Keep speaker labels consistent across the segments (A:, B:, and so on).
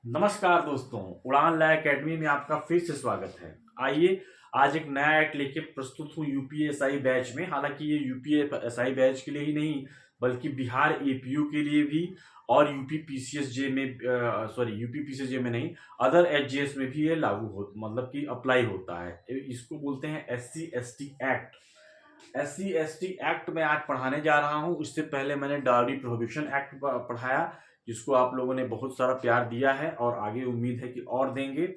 A: नमस्कार दोस्तों, उड़ान लय एकेडमी में आपका फिर से स्वागत है। आइए आज एक नया एक्ट लेके प्रस्तुत हूँ यूपीएसआई बैच में। हालांकि ये यूपीएसआई बैच के लिए ही नहीं बल्कि बिहार एपीयू के लिए भी और यूपी पीसीएसजे में यूपी पीसीएसजे में नहीं, अदर एचजेएस में भी ये लागू हो मतलब कि अप्लाई होता है। इसको बोलते हैं SC ST act. SC ST act में आज पढ़ाने जा रहा हूँ। इससे पहले मैंने डाउरी प्रोहिबिशन एक्ट पढ़ाया, जिसको आप लोगों ने बहुत सारा प्यार दिया है और आगे उम्मीद है कि और देंगे।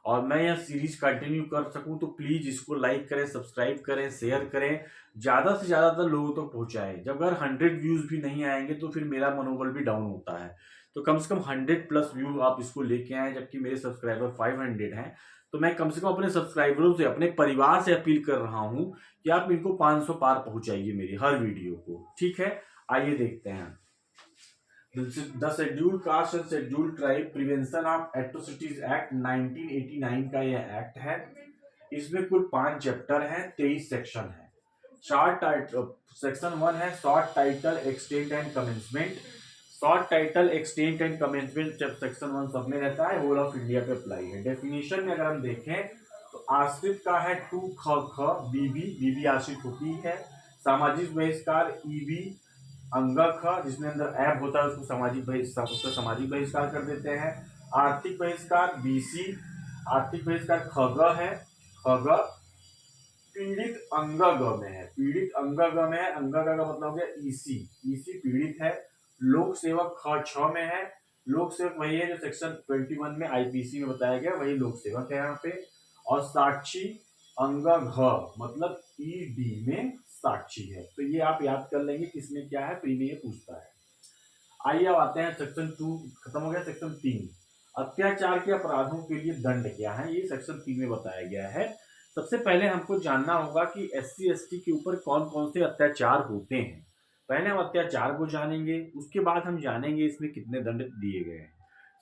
A: और मैं यह सीरीज कंटिन्यू कर सकूं तो प्लीज इसको लाइक करें, सब्सक्राइब करें, शेयर करें, ज्यादा से ज्यादातर लोगों तक पहुंचाएं। जब अगर 100 व्यूज भी नहीं आएंगे तो फिर मेरा मनोबल भी डाउन होता है। तो कम से कम 100+ व्यू आप इसको लेके आए, जबकि मेरे सब्सक्राइबर 500 हैं। तो मैं कम से कम अपने सब्सक्राइबरों से, अपने परिवार से अपील कर रहा हूं कि आप इनको 500 पार पहुंचाइए मेरी हर वीडियो को। ठीक है, आइए देखते हैं। The schedule caste and schedule tribe prevention of atrocities act 1989 का यह एक्ट है। इसमें कुल 5 चैप्टर हैं, 23 सेक्शन है। सेक्शन 1 है short title extent and commencement. Short title extent and commencement जब सेक्शन 1 सब में रहता है, होल ऑफ इंडिया पे अप्लाई है। डेफिनेशन में अगर हम देखें तो आश्रित का है टू ख ख, बीबी बीबी आश्रित होती है। सामाजिक बहिष्कार ईबी, अंगक जिसमें अंदर ऐप होता है उसको सामाजिक बहिष्कार कर देते हैं। आर्थिक बहिष्कार बीसी, आर्थिक बहिष्कार खग है। खग पीड़ित अंगग में है, पीड़ित अंगग में है। अंगग का मतलब हो गया ईसी, ईसी पीड़ित है। लोक सेवक ख छ में है। लोक सेवक वही है जो सेक्शन 21 में आईपीसी में बताया गया, वही लोक सेवक है यहाँ पे। और साक्षी अंगघ मतलब ईडी में साक्षी है। तो ये आप याद कर लेंगे किसमें क्या है, प्री में ये पूछता है। आइए अब आते हैं सेक्शन 2, खत्म हो गया सेक्शन 3। अत्याचार के अपराधों के लिए दंड क्या है, ये सेक्शन 3 में बताया गया है। सबसे पहले हमको जानना होगा कि एससी एसटी के ऊपर कौन कौन से अत्याचार होते हैं। पहले हम अत्याचार को जानेंगे, उसके बाद हम जानेंगे इसमें कितने दंड दिए गए हैं।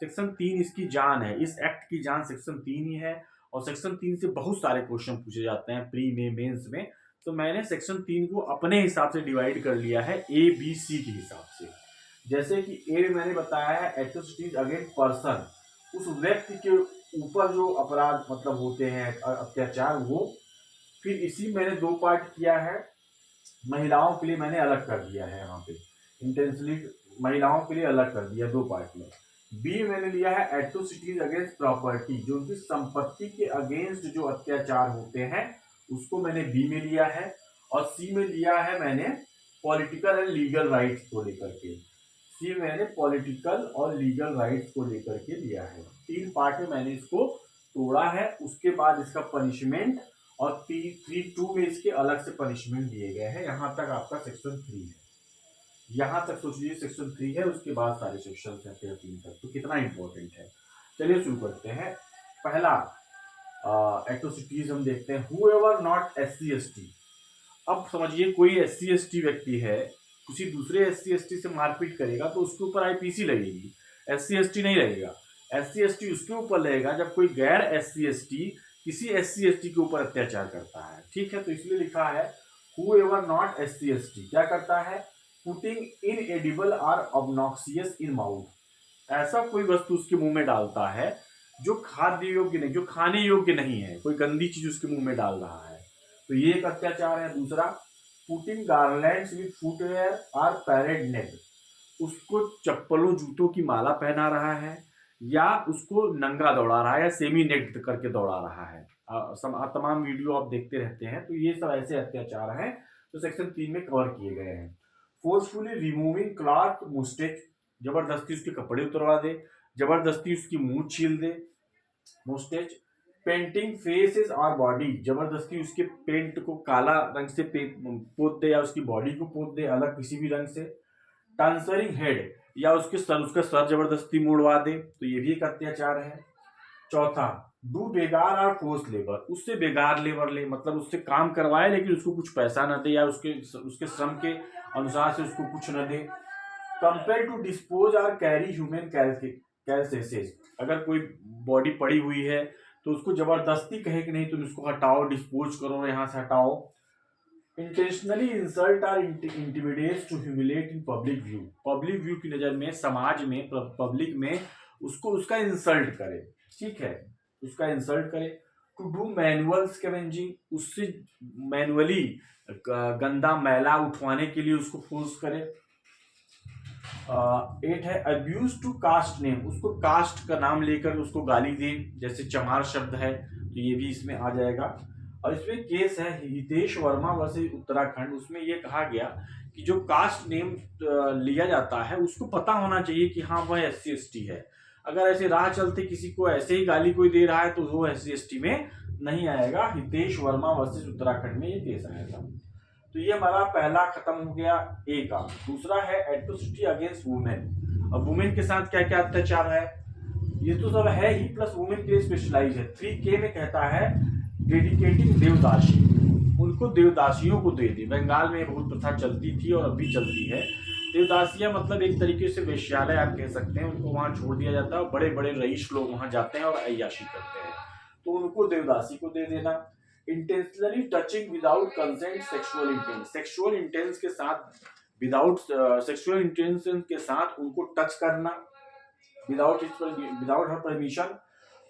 A: सेक्शन 3 इसकी जान है, इस एक्ट की जान सेक्शन 3 ही है। और सेक्शन 3 से बहुत सारे क्वेश्चन पूछे जाते हैं प्री में, मेंस में। तो मैंने सेक्शन 3 को अपने हिसाब से डिवाइड कर लिया है ए बी सी के हिसाब से। जैसे कि ए में मैंने बताया है एट्रोसिटीज अगेंस्ट पर्सन, उस व्यक्ति के ऊपर जो अपराध मतलब होते हैं अत्याचार वो। फिर इसी मैंने 2 पार्ट किया है। महिलाओं के लिए मैंने अलग कर दिया है, यहाँ पे इंटेंशनली महिलाओं के लिए अलग कर दिया 2 पार्ट में। बी मैंने लिया है एट्रोसिटीज अगेंस्ट प्रॉपर्टी, जो उनकी संपत्ति के अगेंस्ट जो अत्याचार होते हैं उसको मैंने बी में लिया है। और सी में लिया है मैंने पॉलिटिकल एंड लीगल राइट्स को लेकर के। सी मैंने पॉलिटिकल और लीगल राइट्स को लेकर के लिया है। 3 पार्ट में मैंने इसको तोड़ा है। उसके बाद इसका पनिशमेंट और 3.2 में इसके अलग से पनिशमेंट दिए गए हैं। यहां तक आपका सेक्शन 3 है। यहां तक सोच लीजिए सेक्शन 3 है, उसके बाद सारे सेक्शन हैं 3 तक। तो कितना इंपॉर्टेंट है, चलिए शुरू करते हैं। पहला एट्रोसिटीज हम देखते हैं। Whoever not SC ST. अब समझिए कोई एससी एसटी व्यक्ति है, किसी दूसरे एससी एसटी से मारपीट करेगा तो उसके ऊपर आईपीसी लगेगी, एससी एसटी नहीं लगेगा। एससी एसटी उसके ऊपर लगेगा जब कोई गैर एससी एसटी किसी एससी एसटी के ऊपर अत्याचार करता है। ठीक है, तो इसलिए लिखा है हूएवर नॉट एससी एसटी क्या करता है, पुटिंग इन एडिबल और ऑब्नॉक्सियस इन माउथ। ऐसा कोई वस्तु उसके मुंह में डालता है जो खाद्य योग्य नहीं, जो खाने योग्य नहीं है, कोई गंदी चीज उसके मुंह में डाल रहा है, तो ये एक अत्याचार है। दूसरा, पुटिंग गार्लैंड्स विद फुटवेयर और पैरेड नेक, उसको चप्पलों जूतों की माला पहना रहा है या उसको नंगा दौड़ा रहा है या सेमी नेक्ड करके दौड़ा रहा है। तमाम वीडियो आप देखते रहते हैं, तो ये सब ऐसे अत्याचार हैं जो सेक्शन 3 में कवर किए गए हैं। फोर्सफुली रिमूविंग क्लॉथ मुस्टेच, जबरदस्ती उसके कपड़े उतरवा दे, जबरदस्ती उसकी मुंह छील दे मुस्टेच। पेंटिंग फेसेस और बॉडी, जबरदस्ती उसके पेंट को काला रंग से पोत दे या उसकी बॉडी को पोत दे अलग किसी भी रंग से। ट्रांसफरिंग हेड, या उसका सर जबरदस्ती मुड़वा दे, तो ये भी एक अत्याचार है। चौथा, डू बेगार और फोर्स लेबर, उससे बेगार लेबर ले, मतलब उससे काम करवाए लेकिन उसको कुछ पैसा न दे या उसके श्रम के अनुसार से उसको कुछ न दे। कंपेयर टू डिस्पोज और कैरी ह्यूमन कैरेसेस, अगर कोई बॉडी पड़ी हुई है तो उसको जबरदस्ती कहे कि नहीं तुम इसको हटाओ, डिस्पोज करो, यहाँ से हटाओ। इंटेंशनली इंसल्ट और intimidate to humiliate in public view, public view की नजर में, समाज में, पब्लिक में उसको उसका इंसल्ट करे, ठीक है, उसका इंसल्ट करे। टू डू मैनुअल स्कैवेंजिंग, उससे मैनुअली गंदा मैला उठवाने के लिए उसको फोर्स करे। 8 है अब्यूज टू कास्ट नेम, उसको कास्ट का नाम लेकर उसको गाली दे, जैसे चमार शब्द है तो ये भी इसमें आ जाएगा। और इसमें केस है हितेश वर्मा वर्सेस उत्तराखंड, उसमें ये कहा गया कि जो कास्ट नेम लिया जाता है उसको पता होना चाहिए कि हाँ वह SC ST है। अगर ऐसे राह चलते किसी को ऐसे ही गाली कोई दे रहा है तो वो SC ST में नहीं आएगा। हितेश वर्मा वर्सेस उत्तराखंड में ये केस आएगा। तो ये हमारा पहला खत्म हो गया ए का। दूसरा है एट्रोसिटी अगेंस्ट वुमेन। अब वुमेन के साथ क्या क्या अत्याचार है, ये तो सब है ही, प्लस वुमेन के लिए स्पेशलाइज है। 3K में कहता है डेडिकेटिंग देवदासी, उनको देवदासियों को दे दी। बंगाल में बहुत प्रथा चलती थी और अभी चलती है। देवदासियां मतलब एक तरीके से वेश्यालय आप कह सकते हैं, उनको वहां छोड़ दिया जाता है और बड़े बड़े रईस लोग वहां जाते हैं और अय्याशी करते हैं, तो उनको देवदासी को दे देना। Intentionally touching without consent sexual intense, sexual intense के साथ विदाउट सेक्सुअल इंटेंशन के साथ उनको टच करना विदाउट हर परमिशन।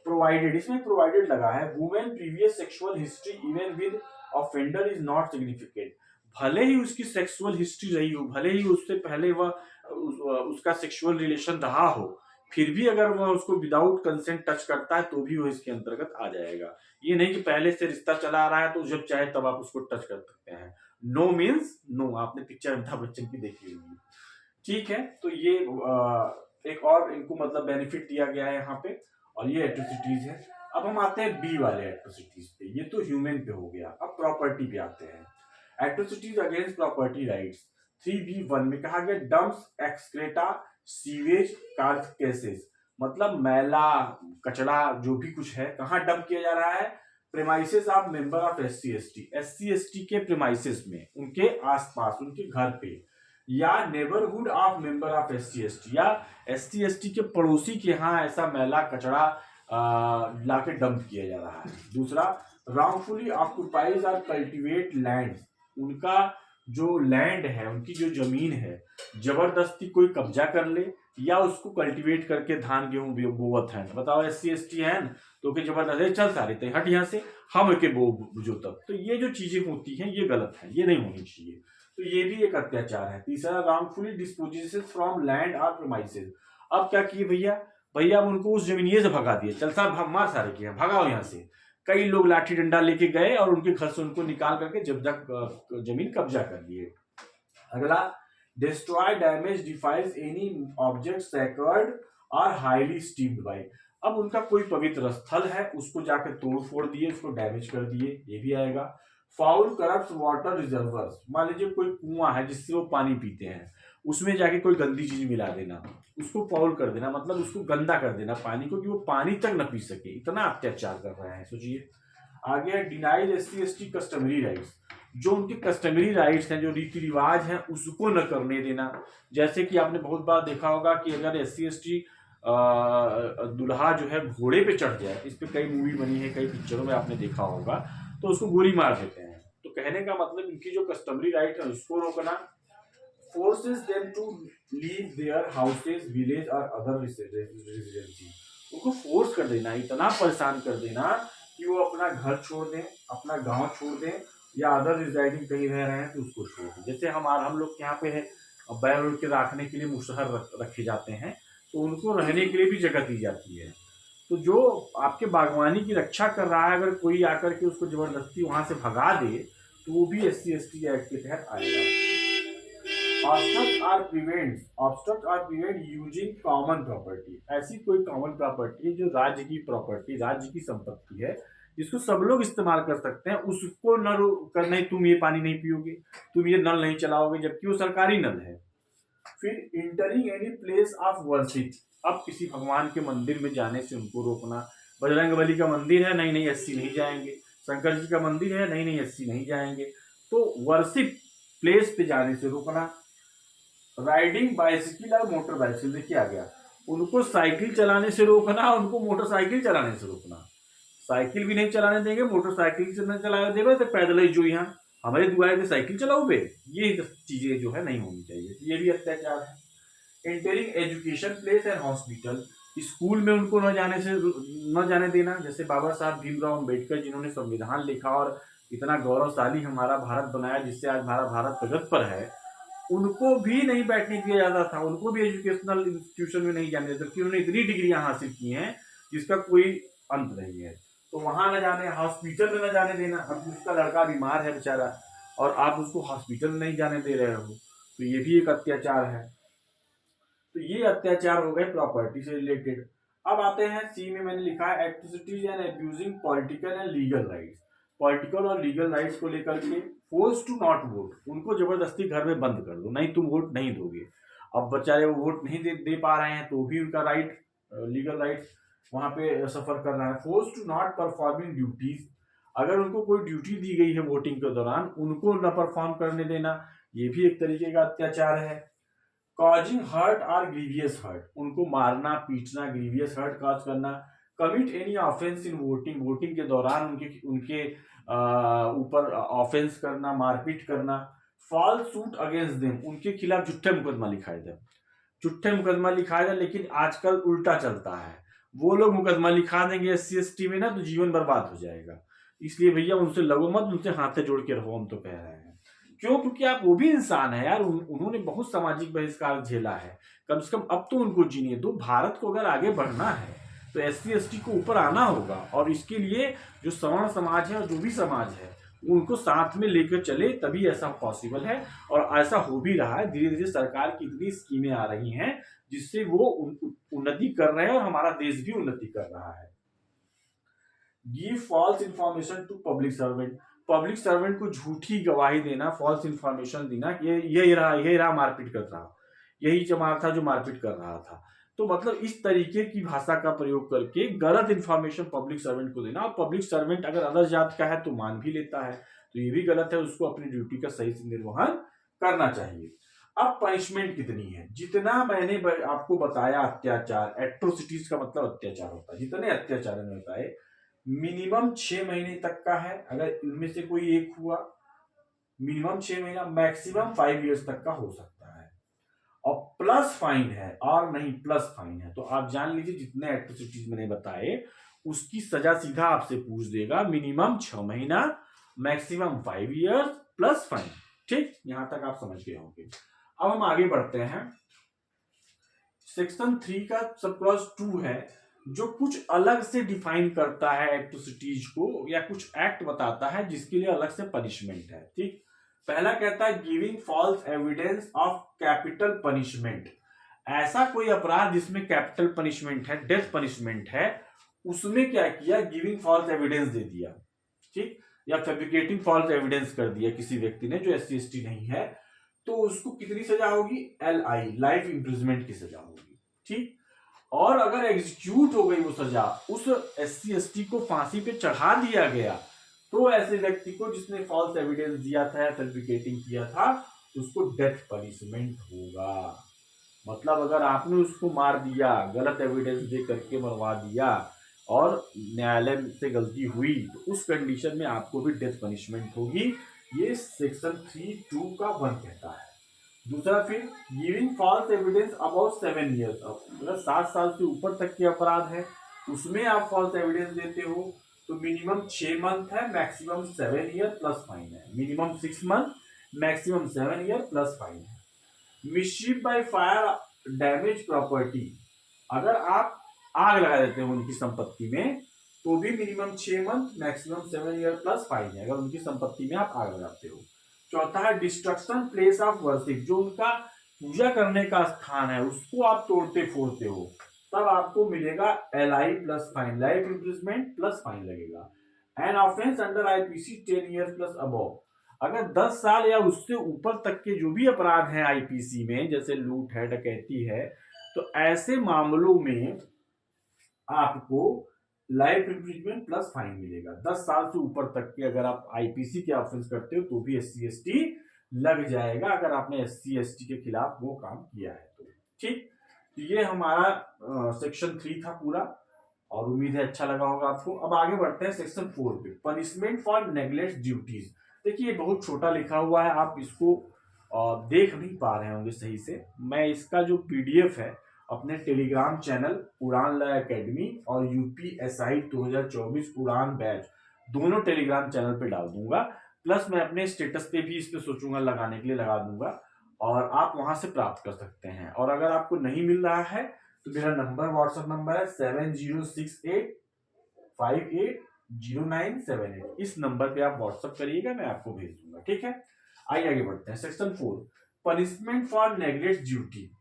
A: प्रोवाइडेड, इसमें प्रोवाइडेड लगा है। Women previous sexual history even with offender is not significant, भले ही उसकी सेक्सुअल हिस्ट्री रही हो, भले ही उससे पहले वह उसका सेक्सुअल रिलेशन रहा हो, फिर भी अगर वह उसको विदाउट कंसेंट टच करता है तो भी वो इसके अंतर्गत आ जाएगा। ये नहीं कि पहले से रिश्ता चला आ रहा है तो जब चाहे तब आप उसको टच कर सकते हैं। नो मीन्स नो, आपने पिक्चर अमिताभ बच्चन की देखी होगी, ठीक है। तो ये एक और इनको मतलब बेनिफिट दिया गया है यहाँ पे, और ये एट्रोसिटीज है। अब हम आते हैं बी वाले एट्रोसिटीज पे, ये तो ह्यूमन पे हो गया। अब प्रॉपर्टी पे आते हैं। Atrocities against property rights 3B1 में कहा गया डंप्स एक्सक्रेटा सीवेज कार्केसेस, मतलब मैला कचरा जो भी कुछ है कहाँ डंप किया जा रहा है, premises of member of SC ST के प्रेमाइसेस में, उनके आसपास, उनके घर पे, या neighbourhood of member of SC ST, या SC ST के पड़ोसी के यहाँ ऐसा मैला कचरा लाके डंप किया जा रहा है। दूसरा, wrongfully occupies और कल्टीवेट लैंड, उनका जो लैंड है, उनकी जो जमीन है, जबरदस्ती कोई कब्जा कर ले या उसको कल्टीवेट करके धान गेहूं बोवत है। बताओ SC ST है तो कि जबरदस्ती चल सारे थे हट यहाँ से, हम के जो तब, तो ये जो चीजें होती हैं ये गलत है, ये नहीं होनी चाहिए। तो ये भी एक अत्याचार है। तीसरा, wrongfully disposition फ्रॉम लैंड और प्रीमाइसेस। अब क्या किए भैया, अब उनको उस जमीनिये से भगा दिए, चल साहब हम मार सारे किए, भगाओ यहाँ से। कई लोग लाठी डंडा लेके गए और उनके घर से उनको निकाल करके जब तक जमीन कब्जा कर लिए। अगला, destroy damage defiles any object sacred और हाईली स्टीम्ड बाय। अब उनका कोई पवित्र स्थल है उसको जाकर तोड़ फोड़ दिए, उसको डैमेज कर दिए, ये भी आएगा। फाउल करप्ट वाटर रिजर्वर्स, मान लीजिए कोई कुआं है जिससे वो पानी पीते हैं, उसमें जाके कोई गंदी चीज मिला देना, उसको फाउल कर देना, मतलब उसको गंदा कर देना पानी को, कि वो पानी तक न पी सके, इतना अत्याचार कर रहे हैं, सोचिए। आगे, denied SC ST customary rights, जो उनके कस्टमरी राइट्स हैं, जो रीति रिवाज हैं, उसको न करने देना। जैसे कि आपने बहुत बार देखा होगा कि अगर SC ST दुल्हा जो है घोड़े पे चढ़ जाए, इस पे कई मूवी बनी है, कई पिक्चरों में आपने देखा होगा, तो उसको गोली मार देते हैं। तो कहने का मतलब इनकी जो कस्टमरी राइट है उसको रोकना। forces them to leave their houses, village और other residency, उनको फोर्स कर देना, इतना परेशान कर देना कि वो अपना घर छोड़ दें, अपना गांव छोड़ दें, या अदर रिजाइडिंग कहीं रह रहे हैं तो उसको छोड़ दें। जैसे हम लोग यहाँ पे है, बैल उड़ के रखने के लिए मुशहर रखे जाते हैं, तो उनको रहने के लिए भी जगह दी जाती है। तो जो आपके बागवानी की रक्षा कर रहा है, अगर कोई आकर के उसको जबरदस्ती वहां से भगा दे तो वो भी SC ST एक्ट के तहत आएगा। ऑब्स्ट्रक्ट और प्रिवेंट यूजिंग कॉमन प्रॉपर्टी, ऐसी कोई कॉमन प्रॉपर्टी जो राज्य की प्रॉपर्टी, राज्य की संपत्ति है, जिसको सब लोग इस्तेमाल कर सकते हैं, उसको न नहीं, तुम ये पानी नहीं पियोगे, तुम ये नल नहीं चलाओगे, जबकि वो सरकारी नल है। फिर entering any place of worship, अब किसी भगवान के मंदिर में जाने से उनको रोकना। बजरंगबली का मंदिर है, नहीं SC नहीं जाएंगे। शंकर जी का मंदिर है, नहीं SC नहीं जाएंगे। तो वर्शिप प्लेस पे जाने से रोकना। राइडिंग बाइसिकल और मोटर बाइसिकल, देखिए आ गया, उनको साइकिल चलाने से रोकना, उनको मोटरसाइकिल चलाने से रोकना। साइकिल भी नहीं चलाने देंगे, मोटरसाइकिल से नहीं चलाने देंगे, तो पैदल ही जो यहाँ हमारे दुआरे पे साइकिल चलाओ बे, ये चीजें जो है नहीं होनी चाहिए, ये भी अत्याचार है। Entering education place and hospital, school में उनको न जाने देना, जैसे बाबा साहब भीमराव अम्बेडकर जिन्होंने संविधान लिखा और इतना गौरवशाली हमारा भारत बनाया, जिससे आज हमारा भारत प्रगति पर है, उनको भी नहीं बैठने दिया जाता था, उनको भी एजुकेशनल इंस्टीट्यूशन में नहीं जाने देते, क्योंकि उन्होंने इतनी डिग्रियां हासिल की हैं जिसका कोई अंत नहीं है। तो वहां न जाने, हॉस्पिटल में न जाने देना। अब उसका लड़का बीमार है बेचारा और आप उसको हॉस्पिटल में नहीं जाने दे रहे हो, तो ये भी एक अत्याचार है। तो ये अत्याचार हो गए प्रॉपर्टी से रिलेटेड। अब आते हैं सी में, मैंने लिखा है atrocities and abusing political and legal rights. Political और लीगल राइट्स को लेकर के फोर्स टू नॉट वोट, उनको जबरदस्ती घर में बंद कर दो, नहीं तुम वोट नहीं दोगे। अब बेचारे वो वोट नहीं दे पा रहे हैं, तो भी उनका राइट, लीगल राइट्स वहां पे सफर कर रहा है। Force to not performing duties, अगर उनको कोई ड्यूटी दी गई है वोटिंग के दौरान, उनको न परफॉर्म करने देना, ये भी एक तरीके का अत्याचार है। कॉजिंग हर्ट और ग्रीवियस हर्ट, उनको मारना पीटना, ग्रीवियस हर्ट कॉज करना। Commit any offence in voting, voting के दौरान उनके उनके ऊपर ऑफेंस करना, मारपीट करना। फॉल्स सूट अगेंस्ट देम, उनके खिलाफ झूठे मुकदमा लिखाए जाए, झूठे मुकदमा लिखाया जाए। लेकिन आजकल उल्टा चलता है, वो लोग मुकदमा लिखा देंगे SC ST में ना, तो जीवन बर्बाद हो जाएगा। इसलिए भैया उनसे लगो मत, उनसे हाथे जोड़ के रहो, हम तो कह रहे हैं। क्यों? क्योंकि आप वो भी इंसान है यार, उन्होंने बहुत सामाजिक बहिष्कार झेला है, कम से कम अब तो उनको जीने दो। भारत को अगर आगे बढ़ना है तो SC ST को ऊपर आना होगा, और इसके लिए जो सवर्ण समाज है और जो भी समाज है उनको साथ में लेकर चले, तभी ऐसा पॉसिबल है। और ऐसा हो भी रहा है, धीरे धीरे सरकार की इतनी स्कीमें आ रही हैं जिससे वो उन्नति कर रहे हैं और हमारा देश भी उन्नति कर रहा है। Give false information to public servant, public servant को झूठी गवाही देना, फॉल्स इंफॉर्मेशन देना, यही रहा मारपीट कर रहा, यही जमात था जो मारपीट कर रहा था। तो मतलब इस तरीके की भाषा का प्रयोग करके गलत इंफॉर्मेशन पब्लिक सर्वेंट को देना। और पब्लिक सर्वेंट अगर अदर जात का है तो मान भी लेता है, तो ये भी गलत है, उसको अपनी ड्यूटी का सही से निर्वहन करना चाहिए। अब पनिशमेंट कितनी है? जितना मैंने आपको बताया अत्याचार, एट्रोसिटीज का मतलब अत्याचार होता है, जितने अत्याचार मैंने बताए, मिनिमम 6 महीने तक का है अगर इनमें से कोई एक हुआ, मिनिमम 6 महीना, मैक्सिमम 5 इयर्स तक का हो सकता है। और प्लस फाइन है, और नहीं प्लस फाइन है। तो आप जान लीजिए जितने एट्रोसिटीज मैंने बताए उसकी सजा सीधा आपसे पूछ देगा। मिनिमम 6 महीना, मैक्सिमम 5 इयर्स, प्लस फाइन। ठीक, यहां तक आप समझ गए होंगे। अब हम आगे बढ़ते हैं। सेक्शन 3 का सब क्लॉज 2 है, जो कुछ अलग से डिफाइन करता है एट्रोसिटीज को, या कुछ एक्ट बताता है जिसके लिए अलग से पनिशमेंट है। ठीक, पहला कहता है giving false evidence of capital punishment. ऐसा कोई अपराध जिसमें कैपिटल पनिशमेंट है, डेथ पनिशमेंट है, उसमें क्या किया, गिविंग फॉल्स एविडेंस दे दिया। ठीक, या फैब्रिकेटिंग फॉल्स एविडेंस कर दिया किसी व्यक्ति ने जो SC ST नहीं है, तो उसको कितनी सजा होगी? LI, लाइफ इंप्रिजमेंट की सजा होगी। ठीक, और अगर एग्जीक्यूट हो गई वो सजा, उस SC ST को फांसी पे चढ़ा दिया गया, तो ऐसे व्यक्ति को जिसने फॉल्स एविडेंस दिया था या फैब्रिकेटिंग किया था, उसको डेथ पनिशमेंट होगा। मतलब अगर आपने उसको मार दिया, गलत एविडेंस दे करके मरवा दिया, और न्यायालय से गलती हुई, तो उस कंडीशन में आपको भी डेथ पनिशमेंट होगी। ये सेक्शन 3(2) का 1 कहता है। दूसरा, फिर giving false evidence about 7 years, अगर 7 साल से ऊपर तक के अपराध है उसमें आप फॉल्स एविडेंस देते हो, तो मिनिमम 6 मंथ है, मैक्सिमम 7 ईयर प्लस फाइन है। Minimum 6 month, maximum 7 year plus fine है। Mischief by fire damage property, अगर आप आग लगा देते हो उनकी संपत्ति में, तो भी minimum 6 month, maximum 7 year plus fine है, अगर उनकी संपत्ति में आप आग लगाते हो। चौथा है डिस्ट्रक्शन प्लेस ऑफ वर्शिप, जो उनका पूजा करने का स्थान है उसको आप तोड़ते फोड़ते हो, तब आपको मिलेगा LI plus fine, life imprisonment plus fine लगेगा। An offence under IPC 10 year plus above, अगर 10 साल या उससे ऊपर तक के जो भी अपराध हैं IPC में, जैसे लूट है, डकैती है, तो ऐसे मामलों में आपको लाइफ इंप्रिजमेंट प्लस फाइन मिलेगा। 10 साल से ऊपर तक के अगर आप IPC के ऑफेंस करते हो तो भी SC ST लग जाएगा, अगर आपने SC ST के खिलाफ वो काम किया है तो। ठीक, तो ये हमारा सेक्शन 3 था पूरा, और उम्मीद है अच्छा लगा होगा आपको। अब आगे बढ़ते हैं सेक्शन 4 पे, पनिशमेंट फॉर नेग्लेक्ट ड्यूटीज। देखिए बहुत छोटा लिखा हुआ है, आप इसको देख नहीं पा रहे होंगे सही से। मैं इसका जो PDF है अपने टेलीग्राम चैनल उड़ान ला एकेडमी और यूपीएसआई 2024 उड़ान बैच दोनों टेलीग्राम चैनल पे डाल दूंगा। प्लस मैं अपने स्टेटस पे भी इस पे सोचूंगा लगाने के लिए, लगा दूंगा और आप वहां से प्राप्त कर सकते हैं। और अगर आपको नहीं मिल रहा है तो मेरा नंबर, व्हाट्सएप नंबर है 7068580978। इस नंबर पे आप व्हाट्सएप करिएगा, मैं आपको भेज दूंगा। ठीक है, आइए आगे बढ़ते हैं। Section 4, punishment for neglect duty.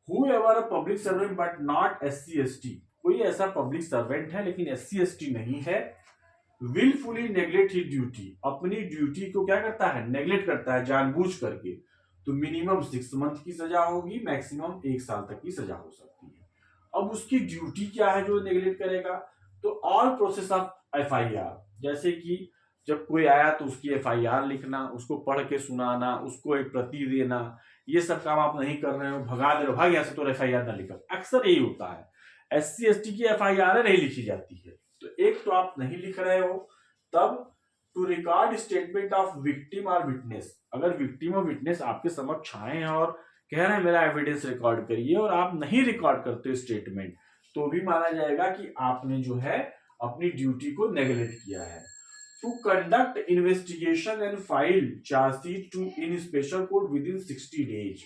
A: Whoever a public servant but not SC/ST, कोई ऐसा पब्लिक सर्वेंट है लेकिन SC/ST नहीं है, विलफुली नेग्लेक्ट ही ड्यूटी, अपनी ड्यूटी को क्या करता है, नेग्लेक्ट करता है जानबूझ करके, तो मिनिमम 6 मंथ की सजा होगी, मैक्सिमम 1 साल तक की सजा हो सकती है। अब उसकी ड्यूटी क्या है जो नेग्लेक्ट करेगा, तो ऑल प्रोसेस ऑफ FIR, जैसे कि जब कोई आया तो उसकी FIR लिखना, उसको पढ़ के सुनाना, उसको एक प्रति देना, ये सब काम आप नहीं कर रहे हो, भगा दे रहे हो, भाग यहाँ से, तो FIR ना लिखो। अक्सर यही होता है, SC/ST की FIR नहीं लिखी जाती है। तो एक तो आप नहीं लिख रहे हो, तब to record statement of victim और विटनेस, अगर विक्टिम और विटनेस आपके समक्ष आए हैं और कह रहे हैं मेरा एविडेंस रिकॉर्ड करिए, और आप नहीं रिकॉर्ड करते स्टेटमेंट, तो भी माना जाएगा कि आपने जो है अपनी ड्यूटी को नेग्लेक्ट किया है। To conduct investigation and file chargesheet to in special court within 60 days,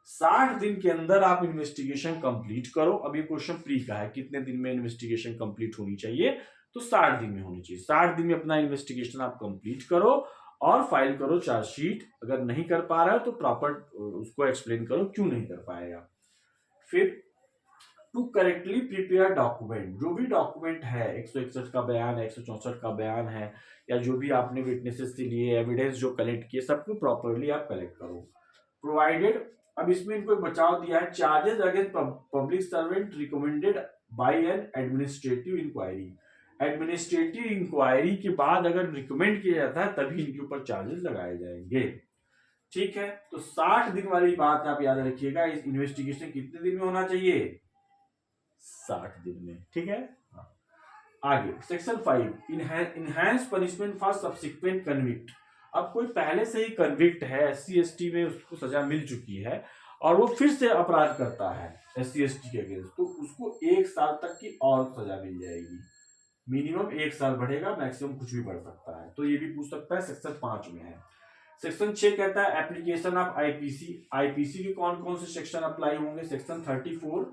A: 60 दिन के अंदर आप इन्वेस्टिगेशन कंप्लीट करो। अब ये क्वेश्चन प्री का है, कितने दिन में इन्वेस्टिगेशन कंप्लीट होनी चाहिए, तो 60 दिन में होनी चाहिए। 60 दिन में अपना इन्वेस्टिगेशन आप कंप्लीट करो और फाइल करो चार्जशीट। अगर नहीं कर पा रहे हो तो प्रॉपर उसको एक्सप्लेन करो क्यों नहीं कर पाएगा। फिर टू करेक्टली प्रिपेयर डॉक्यूमेंट, जो भी डॉक्यूमेंट है, 161 का बयान है, 164 का बयान है, या जो भी आपने विटनेसेस से लिए एविडेंस जो कलेक्ट किए, सबको प्रॉपरली आप कलेक्ट करो। प्रोवाइडेड, अब इसमें इनको बचाव दिया है, charges against public servant recommended by an administrative inquiry, administrative inquiry के बाद अगर रिकमेंड किया जाता है तभी इनके ऊपर चार्जेस लगाए जाएंगे। ठीक है, तो 60 दिन वाली बात आप याद रखिएगा। इस इन्वेस्टिगेशन कितने दिन में होना चाहिए, 60 दिन में। ठीक है, आगे section 5, enhance punishment for subsequent convict. अब कोई पहले से ही कन्विक्ट है, SC/ST में उसको सजा मिल चुकी है और वो फिर से अपराध करता है SC/ST के अगेंस्ट, तो उसको 1 साल तक की और सजा मिल जाएगी। मिनिमम 1 साल बढ़ेगा, मैक्सिमम कुछ भी बढ़ सकता है, तो ये भी पूछ सकता है। सेक्शन 5 में है। सेक्शन 6 कहता है एप्लीकेशन ऑफ आईपीसी के कौन कौन से सेक्शन अप्लाई होंगे, सेक्शन 34,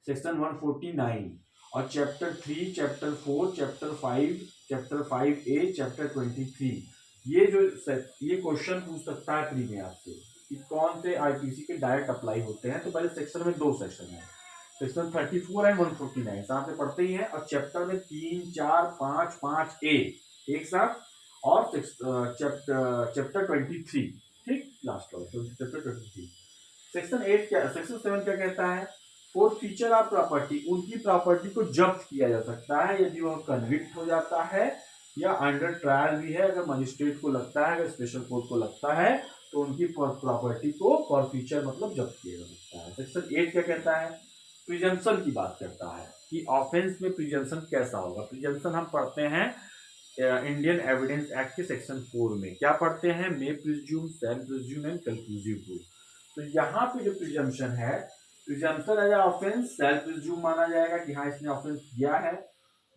A: सेक्शन 149 और chapter 3, chapter 4, chapter 5, chapter 5A, chapter 23। ये क्वेश्चन पूछ सकता है प्री में आपसे कि कौन से आईपीसी के डायरेक्ट अप्लाई होते हैं। तो पहले सेक्शन में 2 सेक्शन है, सेक्शन 34 एंड 149 साथ में पढ़ते ही हैं, और चैप्टर में 3, 4, 5, 5A एक साथ, और चैप्टर 23, ठीक, लास्ट वाला चैप्टर 23। सेक्शन 8 क्या, सेक्शन 7 क्या कहता है, फोर्थ फीचर ऑफ प्रॉपर्टी, उनकी प्रॉपर्टी को जब्त किया जा सकता है यदि वह कन्विक्ट हो जाता है या अंडर ट्रायल भी है। अगर मजिस्ट्रेट को लगता है, अगर स्पेशल कोर्ट को लगता है, तो उनकी प्रॉपर्टी को फॉर फ्यूचर मतलब जब्त किया जा सकता है। सेक्शन 8 क्या कहता है, प्रिजम्पशन की बात करता है कि ऑफेंस में प्रिजम्पशन कैसा होगा। प्रिजम्पशन हम पढ़ते हैं इंडियन एविडेंस एक्ट के सेक्शन 4 में, क्या पढ़ते हैं, may presume, shall presume and conclusive proof. तो यहाँ पे जो प्रिजम्पशन है, presumption as offence shall presume माना जाएगा कि हाँ इसने ऑफेंस किया है।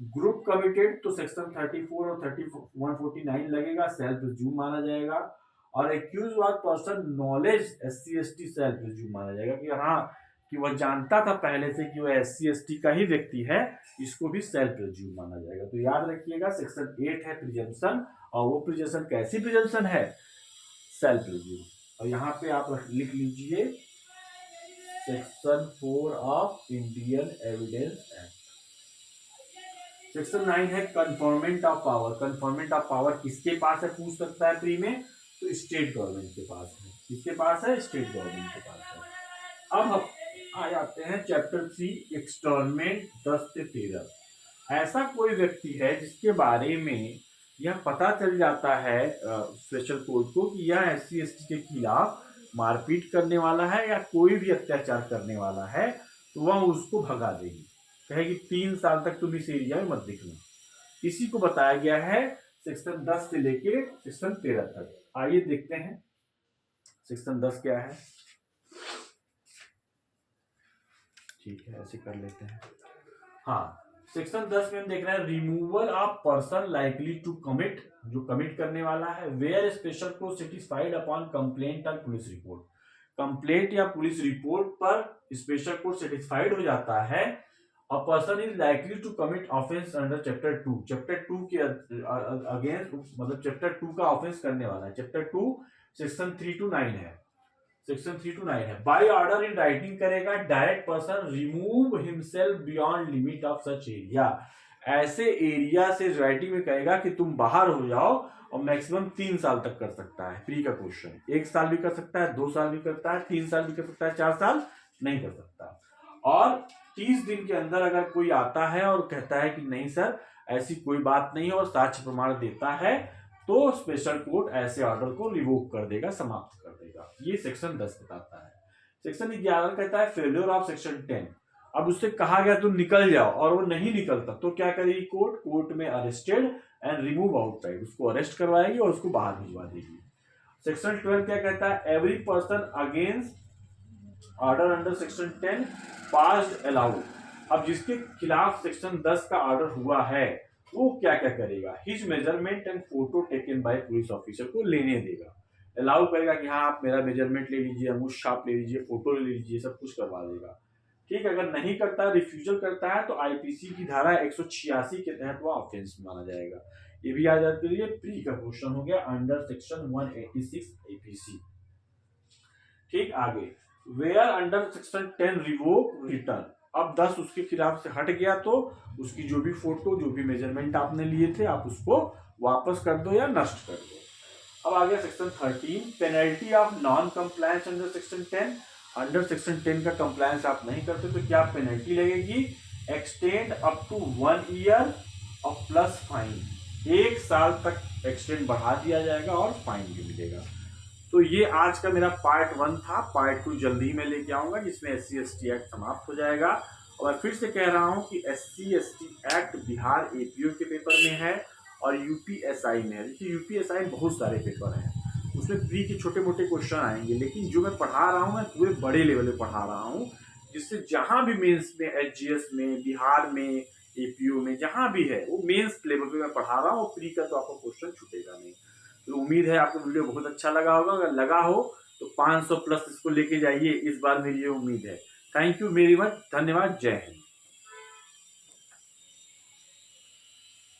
A: ग्रुप कमिटेड तो सेक्शन 34 और 149 लगेगा, शैल प्रिज्यूम माना जाएगा। और accuse was person knowledge SC/ST shall presume माना जाएगा कि हाँ कि वह जानता था पहले से कि वह SC/ST का ही व्यक्ति है, इसको भी सेल्फ प्रिज्यूम माना जाएगा। तो याद रखिएगा सेक्शन 8 है प्रिजम्पशन, और वो प्रिजम्पशन कैसी प्रिजम्पशन है, सेल्फ प्रिज्यूम। और यहाँ पे आप लिख लीजिए section 4 of Indian Evidence act. Section 9 है conferment of power. Conferment of power किसके पास है पूछ सकता है प्री में, तो स्टेट गवर्नमेंट के पास है। किसके पास है, स्टेट गवर्नमेंट के पास है। अब हम आ जाते हैं चैप्टर 3 एक्सटर्नमेंट 10 से 13। ऐसा कोई व्यक्ति है जिसके बारे में यह पता चल जाता है स्पेशल कोर्ट को कि यह SC/ST के खिलाफ मारपीट करने वाला है या कोई भी अत्याचार करने वाला है, तो वह उसको भगा देगी, कहेगी 3 साल तक तुम इस एरिया में मत दिखना। इसी को बताया गया है सेक्शन 10 से लेके सेक्शन 13 तक। आइए देखते हैं सेक्शन 10 क्या है। ठीक है, ऐसे कर लेते हैं। हाँ, सेक्शन 10 में हम देख रहे हैं removal of person likely to commit, जो कमिट करने वाला है, वेयर स्पेशल को सेटिस्फाइड अपॉन कंप्लेंट और पुलिस रिपोर्ट। कंप्लेंट या पुलिस रिपोर्ट पर स्पेशल कोर्ट सेटिस्फाइड हो जाता है, a person is likely to commit offence under chapter 2, chapter 2 के अगेंस्ट, मतलब चैप्टर 2 का ऑफेंस करने वाला है। चैप्टर 2 सेक्शन 3 to 9 है, सेक्शन 3 to 9 है। बाय ऑर्डर इन राइटिंग करेगा, direct person remove himself beyond limit of such area, ऐसे एरिया से राइटिंग में कहेगा कि तुम बाहर हो जाओ, और मैक्सिमम 3 साल तक कर सकता है। प्री का क्वेश्चन 1 साल भी कर सकता है, 2 साल भी करता है, 3 साल भी कर सकता है, 4 साल नहीं कर सकता। और 30 दिन के अंदर अगर कोई आता है और कहता है कि नहीं सर ऐसी कोई बात नहीं है और साक्ष्य प्रमाण देता है, तो स्पेशल कोर्ट ऐसे ऑर्डर को रिवोक कर देगा, समाप्त कर देगा। ये सेक्शन 10 बताता है। सेक्शन 11 कहता है फेलियर ऑफ सेक्शन 10। अब उससे कहा गया तुम निकल जाओ और वो नहीं निकलता तो क्या करेगी कोर्ट? कोर्ट में अरेस्टेड एंड रिमूव आउटसाइड, उसको अरेस्ट करवाएगी और उसको बाहर भिजवा देगी। सेक्शन 12 क्या कहता है? Every person against order under section 10 passed allowed. अब जिसके खिलाफ सेक्शन 10 का ऑर्डर हुआ है वो क्या क्या करेगा? His measurement and photo taken by police officer को लेने देगा, अलाउ करेगा कि हाँ आप मेरा मेजरमेंट ले लीजिए, अंगूठ छाप ले लीजिए, फोटो ले लीजिए, सब कुछ करवा देगा। ठीक, अगर नहीं करता, रिफ्यूजल करता है तो आईपीसी की धारा 186 के तहत वो ऑफेंस माना जाएगा। ये भी याद रख लीजिए, प्री का क्वेश्चन हो गया अंडर सेक्शन 186 आईपीसी। ठीक, आगे where under section 10 revoke return. अब 10 उसके खिलाफ से हट गया तो उसकी जो भी फोटो, जो भी मेजरमेंट आपने लिए थे, आप उसको वापस कर दो या नष्ट कर दो। अब आ गया section 13 penalty of non compliance under section 10। Under section 10 का कंप्लायंस आप नहीं करते तो क्या पेनल्टी लगेगी? एक्सटेंड अप टू 1 ईयर और प्लस फाइन, 1 साल तक एक्सटेंड बढ़ा दिया जाएगा और फाइन भी मिलेगा। तो ये आज का मेरा पार्ट 1 था। पार्ट 2 जल्दी ही मैं लेके आऊंगा जिसमें SC/ST एक्ट समाप्त हो जाएगा। और मैं फिर से कह रहा हूं कि SC/ST एक्ट बिहार APO के पेपर में है और UPSI में है। देखिए UPSI में बहुत सारे पेपर हैं, उसमें प्री के छोटे मोटे क्वेश्चन आएंगे, लेकिन जो मैं पढ़ा रहा हूँ मैं पूरे बड़े लेवल पे पढ़ा रहा हूँ, जिससे जहां भी मेंस में, HGS में, बिहार में, APO में, जहां भी है वो मेंस लेवल पे मैं पढ़ा रहा हूँ। प्री का तो आपको क्वेश्चन छूटेगा नहीं। तो उम्मीद है आपको वीडियो बहुत अच्छा लगा होगा। अगर लगा हो तो 500 प्लस इसको लेके जाइए, इस बार मेरी ये उम्मीद है। थैंक यू वेरी मच, धन्यवाद, जय हिंद।